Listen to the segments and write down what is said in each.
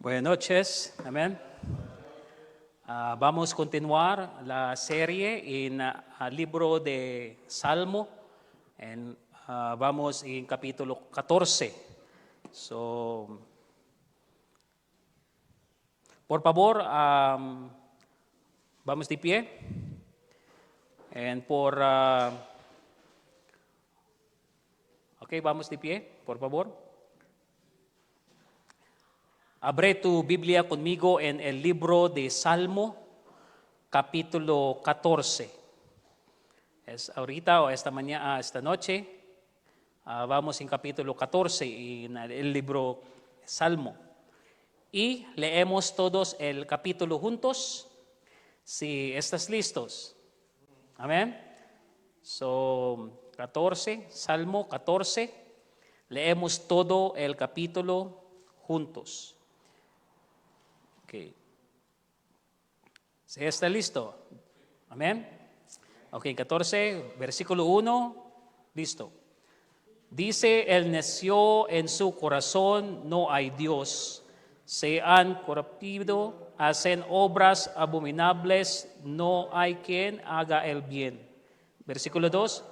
Buenas noches, amén. Vamos a continuar la serie en el libro de Salmo. Vamos en capítulo 14. Por favor, vamos de pie. Vamos de pie, por favor. Abre tu Biblia conmigo en el libro de Salmo, capítulo 14. Es ahorita o esta noche, vamos en capítulo 14 en el libro Salmo. Y leemos todos el capítulo juntos, si estás listos. Amén. 14, Salmo 14, leemos todo el capítulo juntos. ¿Se está listo? Amén. 14, versículo 1, listo. Dice el necio en su corazón, no hay Dios. Se han corrompido, hacen obras abominables, no hay quien haga el bien. Versículo 2.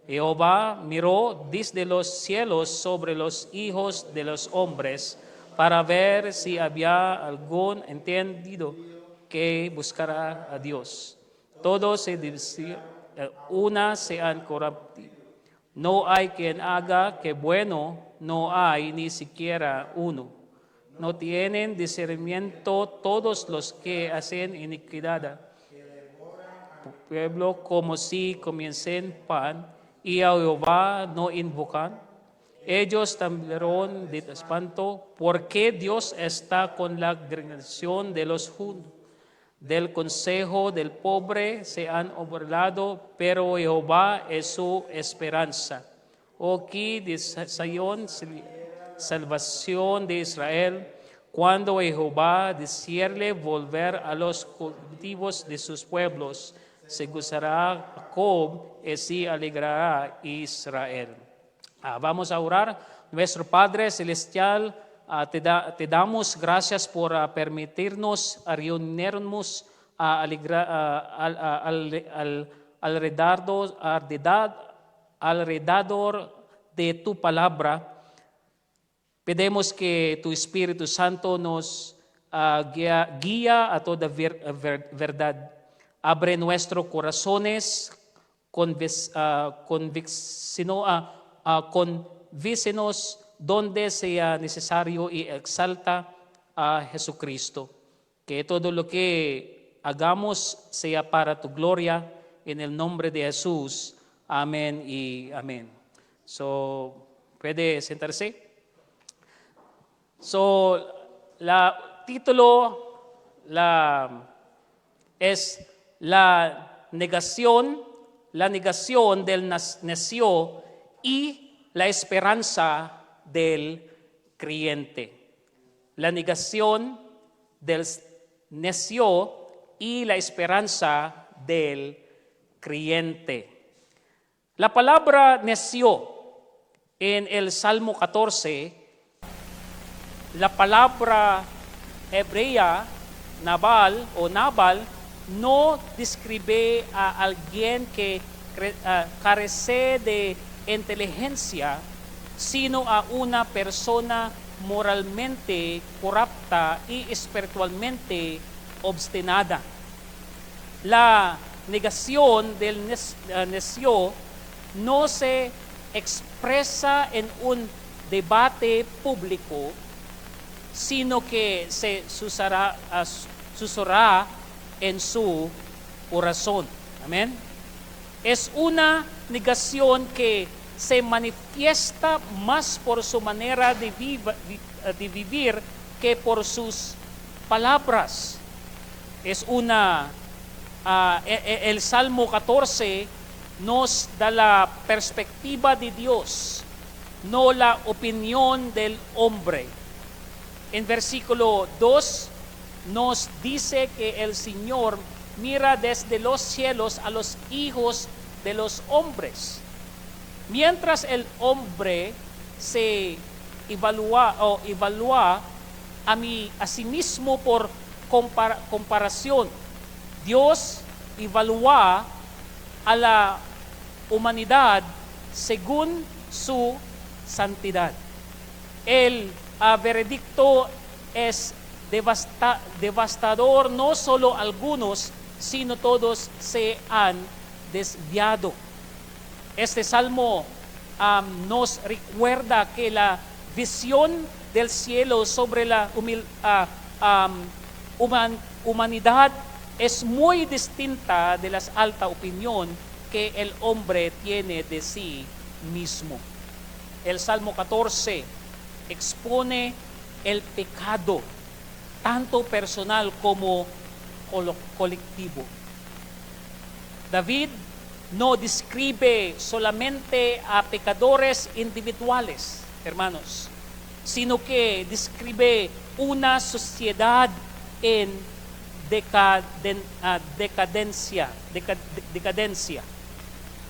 Jehová miró desde los cielos sobre los hijos de los hombres, para ver si había algún entendido que buscara a Dios. Todos se dividieron, una se han corrompido. No hay quien haga que bueno, no hay ni siquiera uno. No tienen discernimiento todos los que hacen iniquidad. Pueblo como si comiesen pan, y a Jehová no invocan. Ellos temblaron de espanto, porque Dios está con la congregación de los justos. Del consejo del pobre se han burlado, pero Jehová es su esperanza. Aquí de Sion, salvación de Israel, cuando Jehová decirle volver a los cautivos de sus pueblos, se gozará Jacob y se alegrará Israel. Vamos a orar. Nuestro Padre Celestial, te damos gracias por permitirnos reunirnos alrededor de tu palabra. Pedimos que tu Espíritu Santo nos guía a toda verdad. Abre nuestros corazones, convícenos donde sea necesario y exalta a Jesucristo. Que todo lo que hagamos sea para tu gloria, en el nombre de Jesús. Amén y amén. ¿Puede sentarse? La título es la negación del necio y la esperanza del creyente. La negación del necio y la esperanza del creyente. La palabra necio en el Salmo 14, la palabra hebrea Nabal no describe a alguien que carece de inteligencia, sino a una persona moralmente corrupta y espiritualmente obstinada. La negación del necio no se expresa en un debate público, sino que se susurra en su corazón. Amén. Es una negación que se manifiesta más por su manera de vivir que por sus palabras. El Salmo 14 nos da la perspectiva de Dios, no la opinión del hombre. En versículo 2 nos dice que el Señor mira desde los cielos a los hijos de los hombres. Mientras el hombre se evalúa a sí mismo por comparación. Dios evalúa a la humanidad según su santidad. El veredicto es devastador, no solo algunos, sino todos se han desviado. Este salmo nos recuerda que la visión del cielo sobre la humanidad es muy distinta de la alta opinión que el hombre tiene de sí mismo. El Salmo 14 expone el pecado, tanto personal como colectivo. David no describe solamente a pecadores individuales, hermanos, sino que describe una sociedad en decadencia.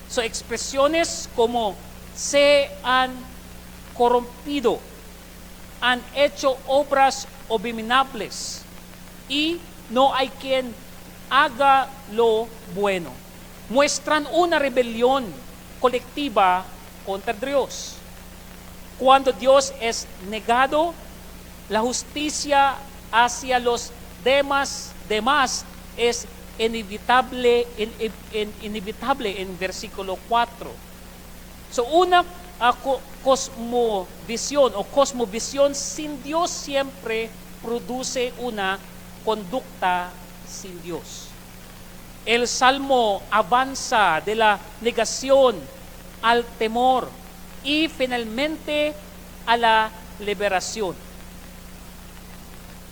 So, expresiones como se han corrompido, han hecho obras abominables y no hay quien haga lo bueno, muestran una rebelión colectiva contra Dios. Cuando Dios es negado, la justicia hacia los demás es inevitable en versículo 4. So, una cosmovisión sin Dios siempre produce una conducta sin Dios. El Salmo avanza de la negación al temor y finalmente a la liberación.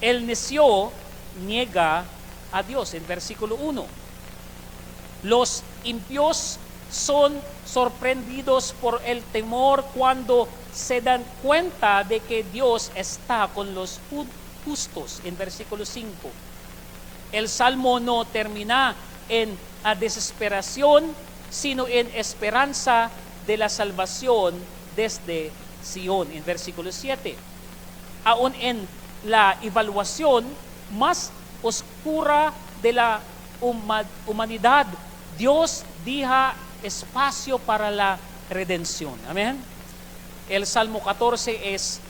El necio niega a Dios en versículo 1. Los impíos son sorprendidos por el temor cuando se dan cuenta de que Dios está con los justos en versículo 5. El Salmo no termina en desesperación, sino en esperanza de la salvación desde Sion en versículo 7. Aún en la evaluación más oscura de la humanidad, Dios deja espacio para la redención. Amén. El Salmo 14 es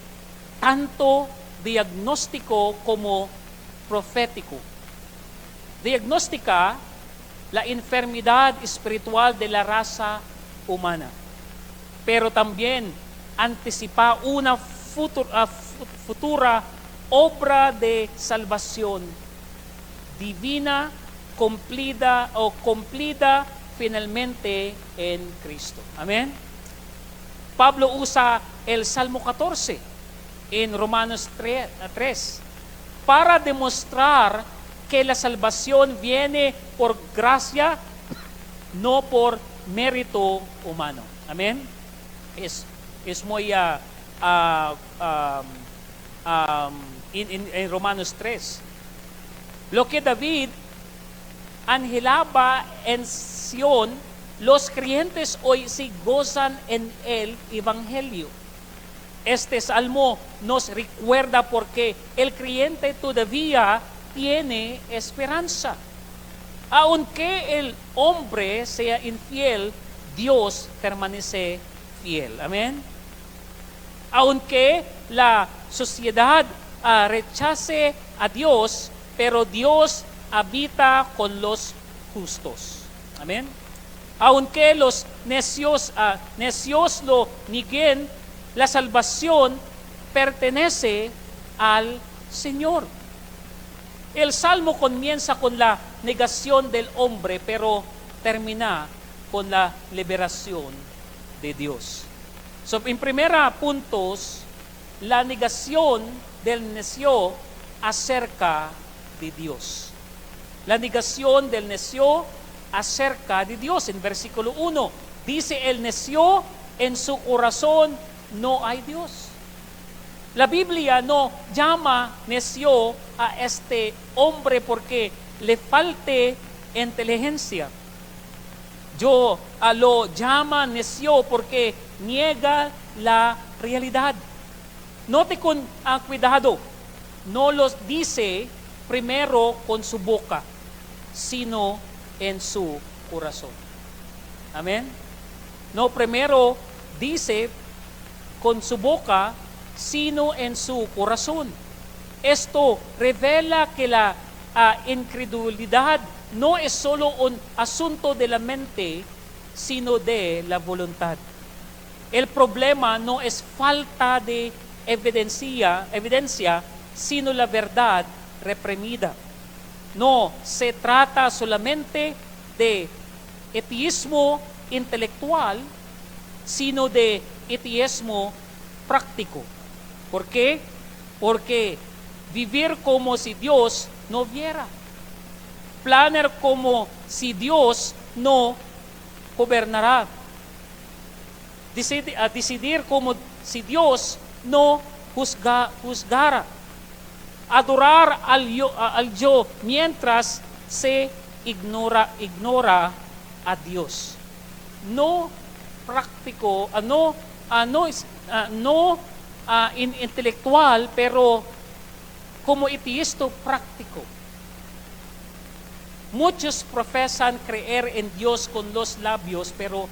tanto diagnóstico como profético. Diagnostica la enfermedad espiritual de la raza humana, pero también anticipa una futura obra de salvación divina cumplida finalmente en Cristo. Amén. Pablo usa el Salmo 14 en Romanos 3 para demostrar que la salvación viene por gracia, no por mérito humano. Amén. Es muy en Romanos 3. Lo que David anhelaba en Sion, los creyentes hoy sí gozan en el Evangelio. Este salmo nos recuerda porque el creyente todavía tiene esperanza. Aunque el hombre sea infiel, Dios permanece fiel. Amén. Aunque la sociedad rechace a Dios, pero Dios habita con los justos. Amén. Aunque los necios lo nieguen, la salvación pertenece al Señor. El Salmo comienza con la negación del hombre, pero termina con la liberación de Dios. So, en primera puntos, la negación del necio acerca de Dios. La negación del necio acerca de Dios. En versículo 1, dice el necio en su corazón no hay Dios. La Biblia no llama necio a este hombre porque le falte inteligencia. Yo lo llama necio porque niega la realidad. Note con cuidado, no los dice primero con su boca, sino en su corazón. Amén. No primero dice con su boca, sino en su corazón. Esto revela que la incredulidad no es solo un asunto de la mente, sino de la voluntad. El problema no es falta de evidencia, sino la verdad reprimida. No se trata solamente de ateísmo intelectual, sino de ateísmo práctico. ¿Por qué? Porque vivir como si Dios no viera, planear como si Dios no gobernara, decidir como si Dios no juzgara, adorar al yo mientras se ignora a Dios. No práctico, intelectual, pero como ateísta práctico. Muchos profesan creer en Dios con los labios, pero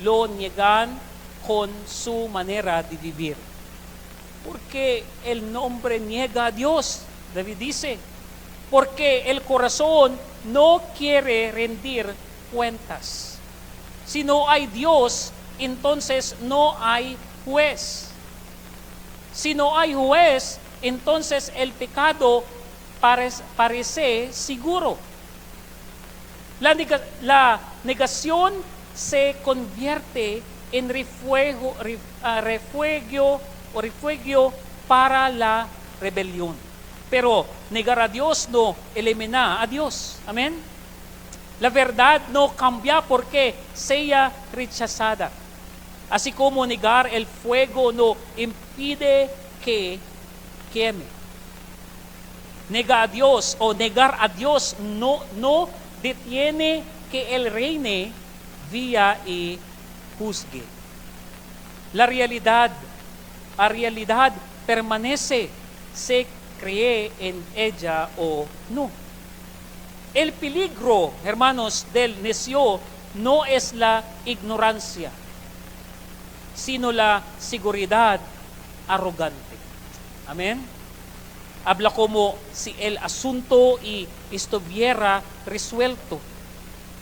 lo niegan con su manera de vivir. Porque el hombre niega a Dios, David dice, porque el corazón no quiere rendir cuentas. Si no hay Dios, entonces no hay juez. Si no hay juez, entonces el pecado parece seguro. La negación se convierte en refugio para la rebelión. Pero negar a Dios no elimina a Dios. Amén. La verdad no cambia porque sea rechazada. Así como negar el fuego no impide que queme. Negar a Dios no detiene que Él reine, vía y juzgue. La realidad permanece, se cree en ella o no. El peligro, hermanos, del necio no es la ignorancia, sino la seguridad arrogante. Amén. Habla como si el asunto estuviera resuelto.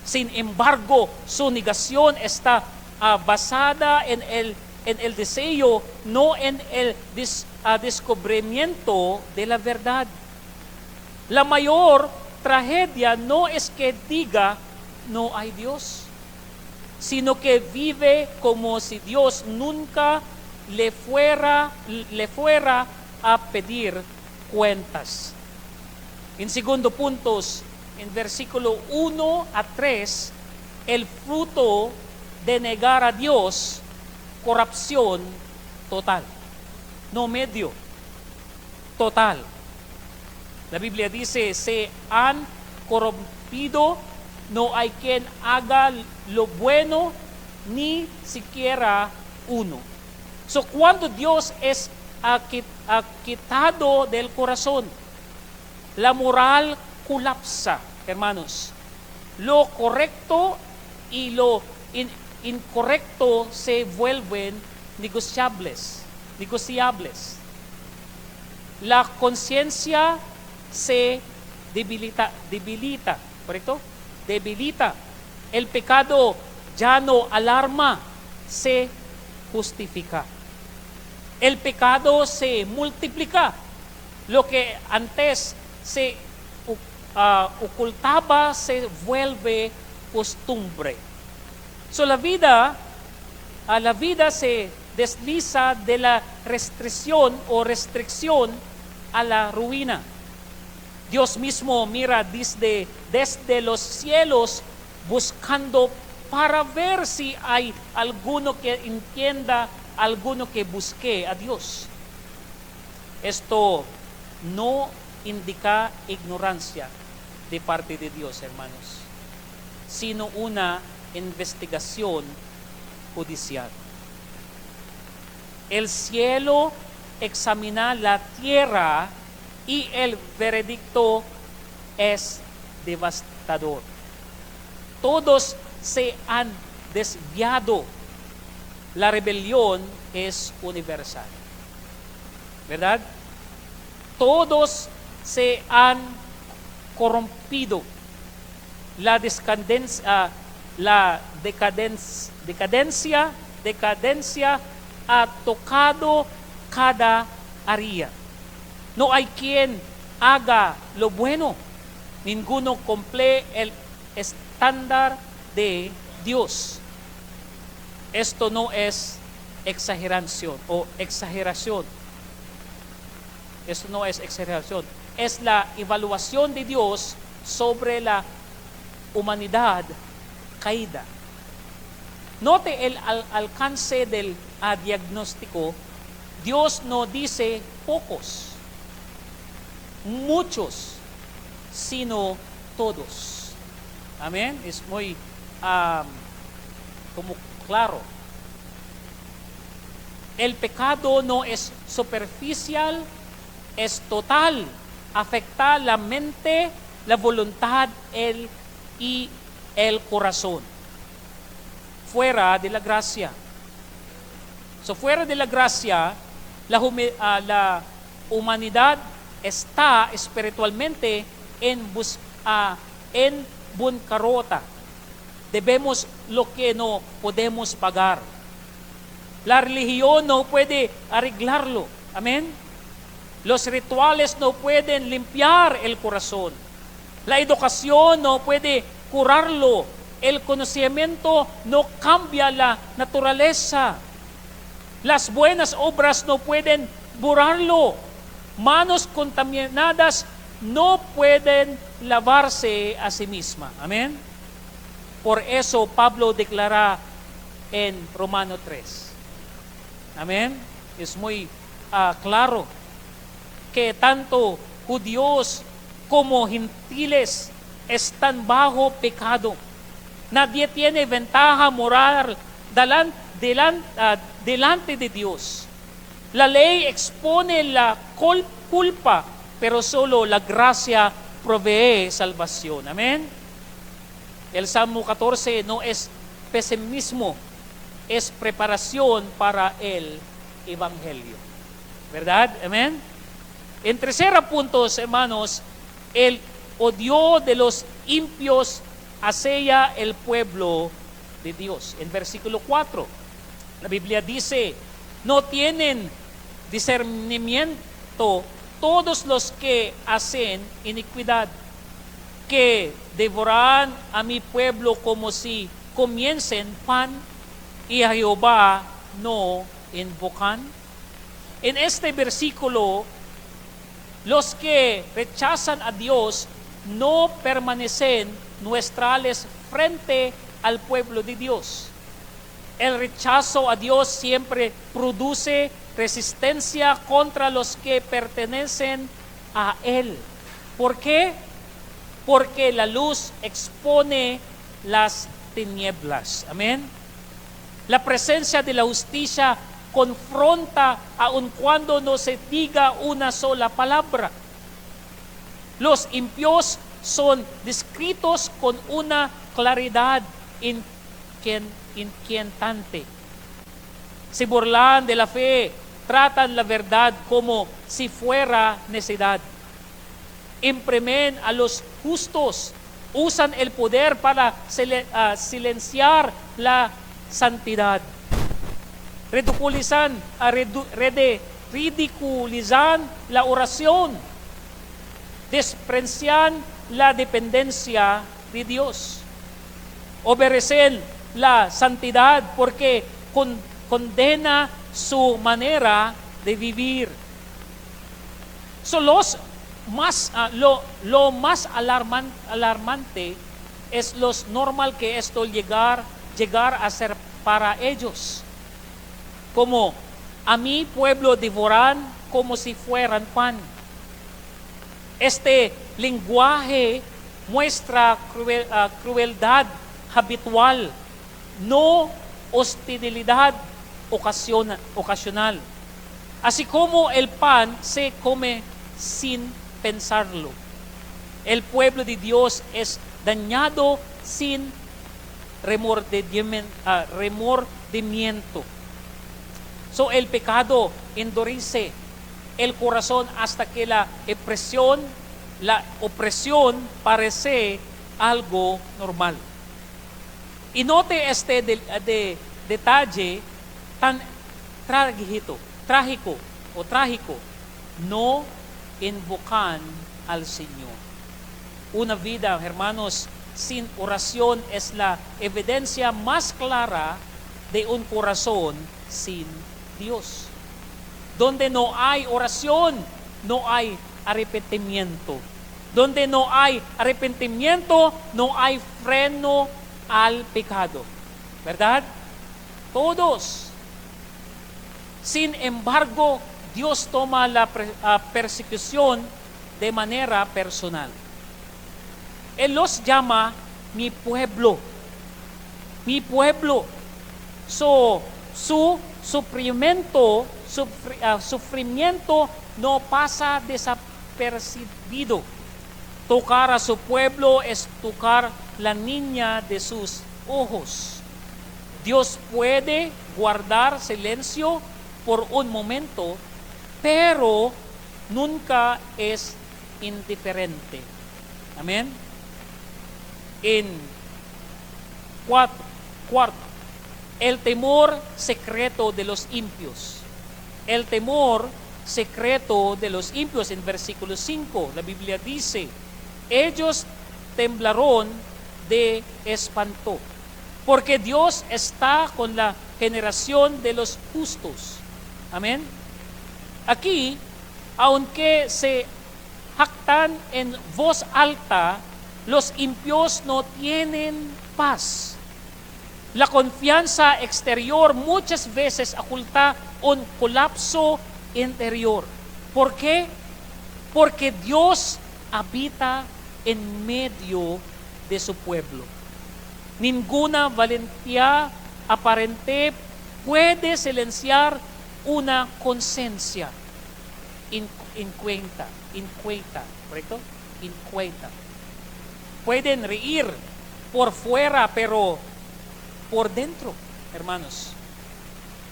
Sin embargo, su negación está basada en el deseo, no en el descubrimiento de la verdad. La mayor tragedia no es que diga no hay Dios, sino que vive como si Dios nunca le fuera a pedir cuentas. En segundo puntos, en versículo 1 a 3, el fruto de negar a Dios, corrupción total, no medio, total. La Biblia dice, se han corrompido, no hay quien haga lo bueno, ni siquiera uno. So, cuando Dios es quitado del corazón, la moral colapsa, hermanos. Lo correcto y lo incorrecto se vuelven negociables. La conciencia se debilita, ¿correcto? Debilita. El pecado ya no alarma, se justifica. El pecado se multiplica. Lo que antes se ocultaba se vuelve costumbre. So, la vida se desliza de la restricción a la ruina. Dios mismo mira desde los cielos buscando para ver si hay alguno que entienda, alguno que busque a Dios. Esto no indica ignorancia de parte de Dios, hermanos, sino una investigación judicial. El cielo examina la tierra y el veredicto es devastador. Todos se han desviado. La rebelión es universal. ¿Verdad? Todos se han corrompido. La decadencia ha tocado cada área. No hay quien haga lo bueno. Ninguno cumple el estándar de Dios. Esto no es exageración o exageración. Esto no es exageración. Es la evaluación de Dios sobre la humanidad caída. Note el alcance del diagnóstico. Dios no dice pocos, muchos, sino todos. Amén. Es muy como claro. El pecado no es superficial, es total. Afecta la mente, la voluntad y el corazón. Fuera de la gracia. Fuera de la gracia, la humanidad está espiritualmente en bancarrota. Debemos lo que no podemos pagar. La religión no puede arreglarlo. Amén. Los rituales no pueden limpiar el corazón. La educación no puede curarlo. El conocimiento no cambia la naturaleza. Las buenas obras no pueden borrarlo. Manos contaminadas no pueden lavarse a sí mismas. Amén. Por eso Pablo declara en Romano 3. Amén. Es muy claro que tanto judíos como gentiles están bajo pecado. Nadie tiene ventaja moral delante de Dios. La ley expone la culpa, pero solo la gracia provee salvación. Amén. El Salmo 14 no es pesimismo, es preparación para el Evangelio. ¿Verdad? Amén. En tercer punto, hermanos, el odio de los impios hacia el pueblo de Dios. En versículo 4, la Biblia dice, no tienen discernimiento todos los que hacen iniquidad, que devoran a mi pueblo como si comiesen pan y a Jehová no invocan. En este versículo, los que rechazan a Dios no permanecen neutrales frente al pueblo de Dios. El rechazo a Dios siempre produce resistencia contra los que pertenecen a Él. ¿Por qué? Porque la luz expone las tinieblas. Amén. La presencia de la justicia confronta aun cuando no se diga una sola palabra. Los impíos son descritos con una claridad inquietante. Se burlan de la fe, tratan la verdad como si fuera necedad. Imprimen a los justos, usan el poder para silenciar la santidad. Ridiculizan la oración. Desprecian la dependencia de Dios. Obedecen la santidad porque condena su manera de vivir. Lo más alarmante es lo normal que esto llegar a ser para ellos. Como a mi pueblo devoran como si fueran pan. Este lenguaje muestra crueldad habitual, no hostilidad ocasional. Así como el pan se come sin pensarlo. El pueblo de Dios es dañado sin remordimiento. So, el pecado endurece el corazón hasta que la opresión parece algo normal. Y note este detalle tan trágico. No invocan al Señor. Una vida, hermanos, sin oración es la evidencia más clara de un corazón sin Dios. Donde no hay oración, no hay arrepentimiento. Donde no hay arrepentimiento, no hay freno al pecado. ¿Verdad? Todos. Sin embargo, Dios toma la persecución de manera personal. Él los llama mi pueblo. Mi pueblo. Su sufrimiento no pasa desapercibido. Tocar a su pueblo es tocar la niña de sus ojos. Dios puede guardar silencio por un momento, pero nunca es indiferente. Amén. En cuarto, el temor secreto de los impios. El temor secreto de los impios en versículo 5, la Biblia dice, ellos temblaron de espanto, porque Dios está con la generación de los justos. Amén. Aquí, aunque se jactan en voz alta, los impios no tienen paz. La confianza exterior muchas veces oculta un colapso interior. ¿Por qué? Porque Dios habita en medio de su pueblo. Ninguna valentía aparente puede silenciar una conciencia inquieta, ¿correcto? Inquieta. Pueden reír por fuera, pero por dentro, hermanos,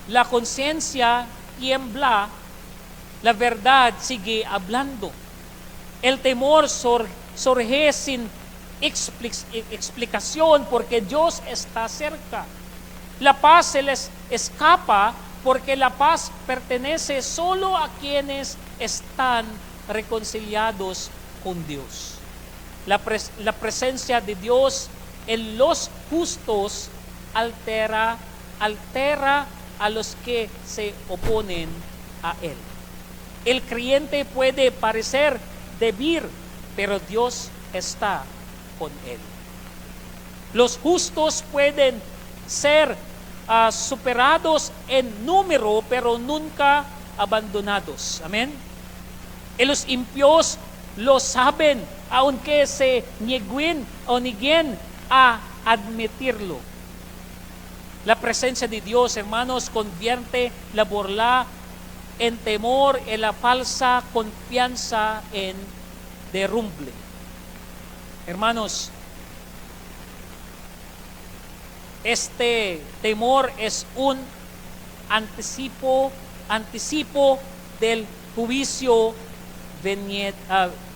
la conciencia tiembla, la verdad sigue hablando. El temor surge sin explicación porque Dios está cerca. La paz se les escapa porque la paz pertenece solo a quienes están reconciliados con Dios. La presencia de Dios en los justos altera a los que se oponen a Él. El creyente puede parecer débil, pero Dios está con él. Los justos pueden ser superados en número, pero nunca abandonados. Amén. Y los impíos lo saben, aunque se nieguen a admitirlo. La presencia de Dios, hermanos, convierte la burla en temor y la falsa confianza en derrumbe. Hermanos, este temor es un anticipo del juicio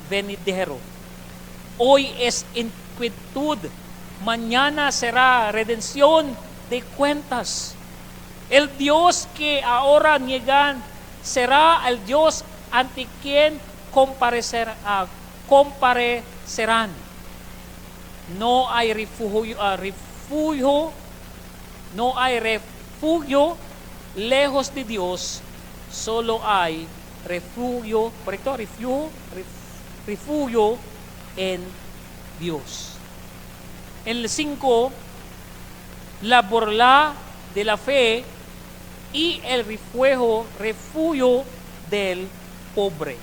venidero. Hoy es inquietud, mañana será redención de cuentas. El Dios que ahora niegan será el Dios ante quien comparecerán. No hay refugio lejos de Dios, solo hay refugio, ¿correcto? Refugio en Dios. En el 5, la burla de la fe y el refugio del pobre.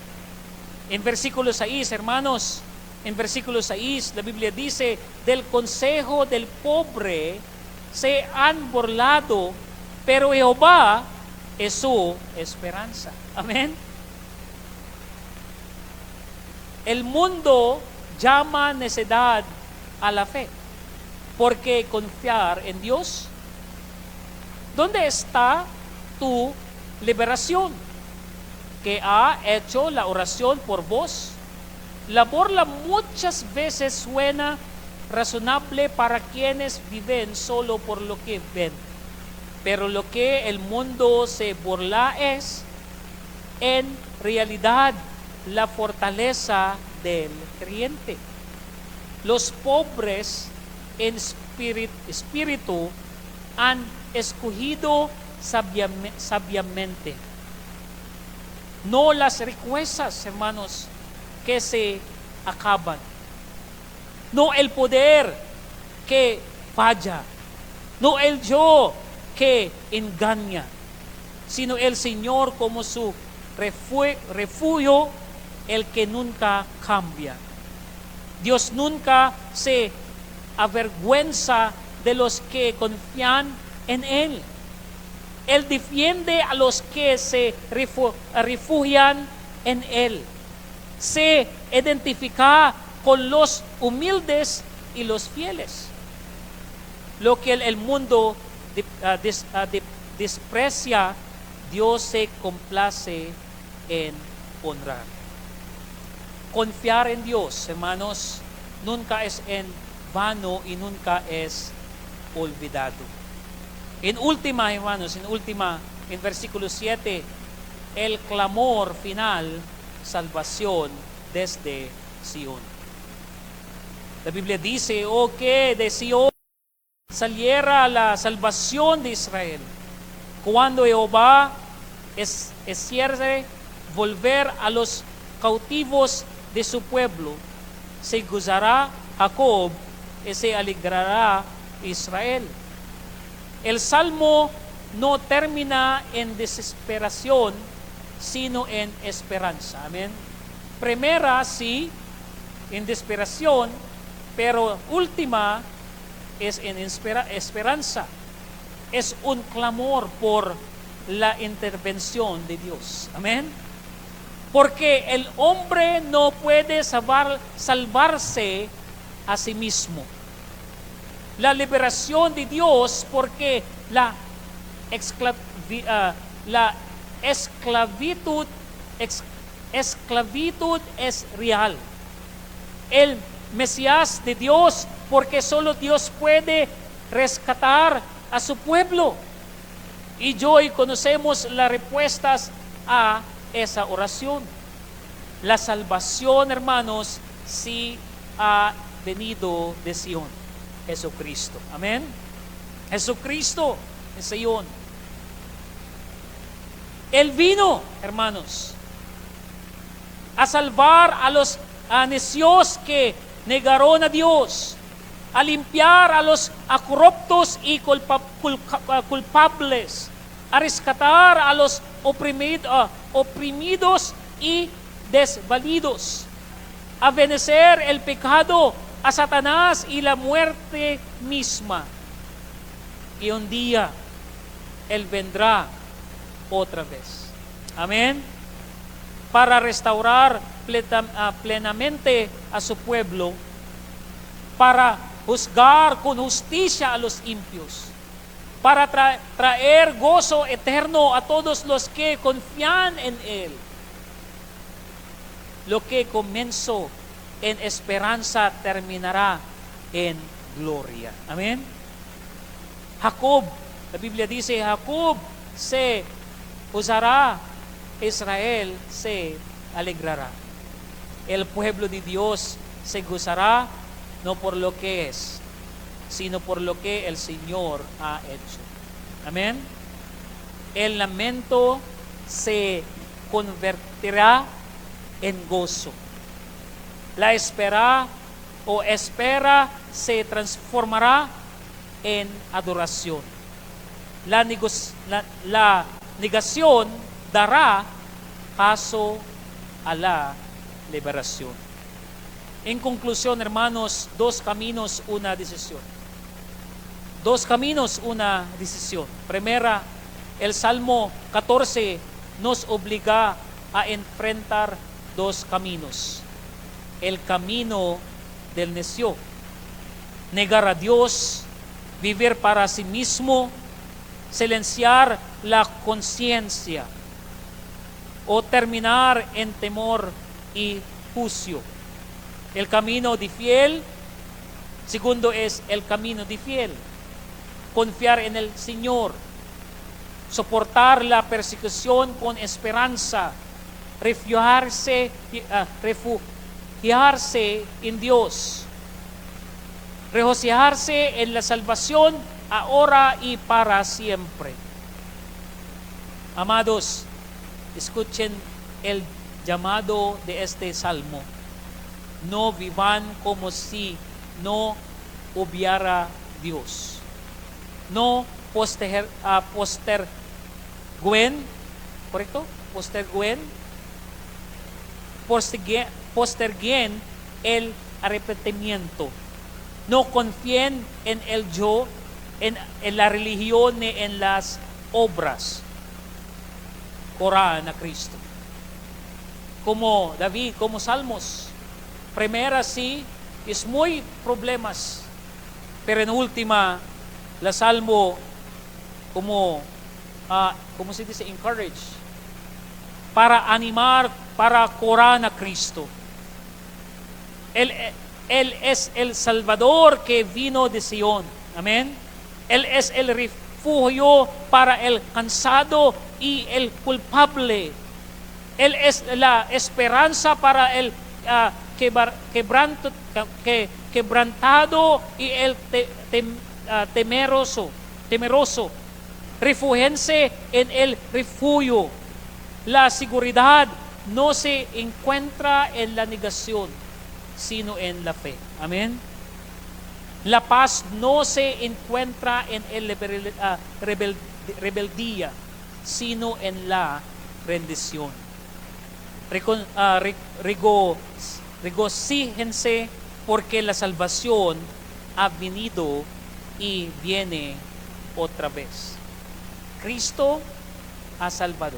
En versículo 6, hermanos, en versículo 6, la Biblia dice, del consejo del pobre se han burlado, pero Jehová es su esperanza. Amén. El mundo llama necedad a la fe. Porque confiar en Dios. ¿Dónde está tu liberación? Que ha hecho la oración por vos. La burla muchas veces suena razonable para quienes viven solo por lo que ven. Pero lo que el mundo se burla es, en realidad, la fortaleza del creyente. Los pobres en espíritu han escogido sabiamente. No las riquezas, hermanos, que se acaban. No el poder que falla. No el yo que engaña. Sino el Señor como su refugio, el que nunca cambia. Dios nunca se avergüenza de los que confían en Él. Él defiende a los que se refugian en Él. Se identifica con los humildes y los fieles. Lo que el mundo desprecia, Dios se complace en honrar. Confiar en Dios, hermanos, nunca es en vano y nunca es olvidado. En última, hermanos, en versículo 7, el clamor final, salvación desde Sion. La Biblia dice, oh, que de Sion saliera la salvación de Israel. Cuando Jehová hiciere volver a los cautivos de su pueblo, se gozará Jacob y se alegrará Israel. El salmo no termina en desesperación, sino en esperanza. Amén. Primera sí, en desesperación, pero última es en esperanza. Es un clamor por la intervención de Dios. Amén. Porque el hombre no puede salvarse a sí mismo. La liberación de Dios, porque la esclavitud es real. El Mesías de Dios, porque solo Dios puede rescatar a su pueblo. Y hoy conocemos las respuestas a esa oración. La salvación, hermanos, sí ha venido de Sion. Jesucristo. Amén. Jesucristo en Sion. Él vino, hermanos, a salvar a los necios que negaron a Dios, a limpiar a los corruptos y culpables, a rescatar a los oprimidos y desvalidos, a vencer el pecado, a Satanás y la muerte misma. Y un día Él vendrá otra vez. Amén. Para restaurar plenamente a su pueblo, para juzgar con justicia a los impios, para traer gozo eterno a todos los que confían en Él. Lo que comenzó en esperanza terminará en gloria. Amén. Jacob, la Biblia dice, Jacob se gozará, Israel se alegrará. El pueblo de Dios se gozará no por lo que es, sino por lo que el Señor ha hecho. Amén. El lamento se convertirá en gozo. La espera se transformará en adoración. La negación dará paso a la liberación. En conclusión, hermanos, dos caminos, una decisión. Dos caminos, una decisión. Primera, el Salmo 14 nos obliga a enfrentar dos caminos. el camino del necio. Negar a Dios, vivir para sí mismo, silenciar la conciencia o terminar en temor y juicio. El camino de fiel, segundo es el camino de fiel. Confiar en el Señor, soportar la persecución con esperanza, refugiarse en Dios, regocijarse en la salvación ahora y para siempre. Amados, escuchen el llamado de este salmo. No vivan como si no hubiera Dios. No posterguen, ¿correcto? Posterguen el arrepentimiento. No confíen en el yo, en la religión ni en las obras. Corran a Cristo. Como David, como Salmos. Primera sí, es muy problemas. Pero en última, la Salmo como se dice, encourage. Para animar, para correr a Cristo. Él es el Salvador que vino de Sion. Amén. Él es el refugio para el cansado y el culpable. Él es la esperanza para el quebrantado y el temeroso. Refúgiense en el refugio. La seguridad no se encuentra en la negación, sino en la fe. Amén. La paz no se encuentra en la rebeldía, sino en la rendición. Regocíjense porque la salvación ha venido y viene otra vez. Cristo ha salvado.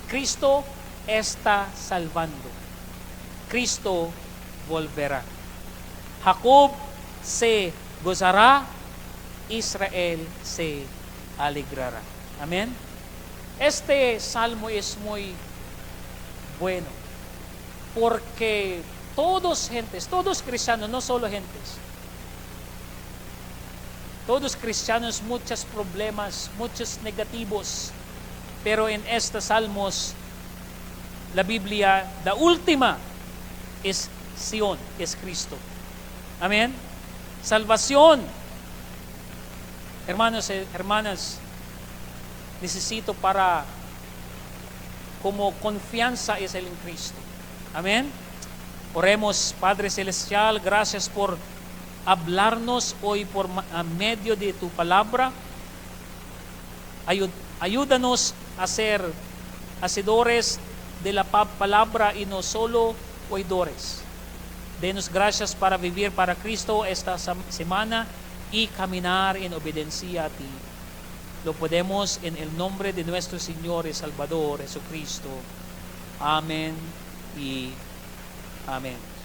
Cristo está salvando. Cristo volverá. Jacob se gozará, Israel se alegrará. Amén. Este salmo es muy bueno porque todos cristianos, no solo gentes, todos cristianos, muchos problemas, muchos negativos, pero en estos salmos, la Biblia, la última es Sion, es Cristo. Amén. Salvación. Hermanos y hermanas, necesito para, como confianza es el en Cristo. Amén. Oremos. Padre Celestial, gracias por hablarnos hoy por medio de tu palabra. Ayúdanos a ser hacedores de la palabra y no solo oidores. Denos gracias para vivir para Cristo esta semana y caminar en obediencia a ti. Lo podemos en el nombre de nuestro Señor y Salvador Jesucristo. Amén y amén.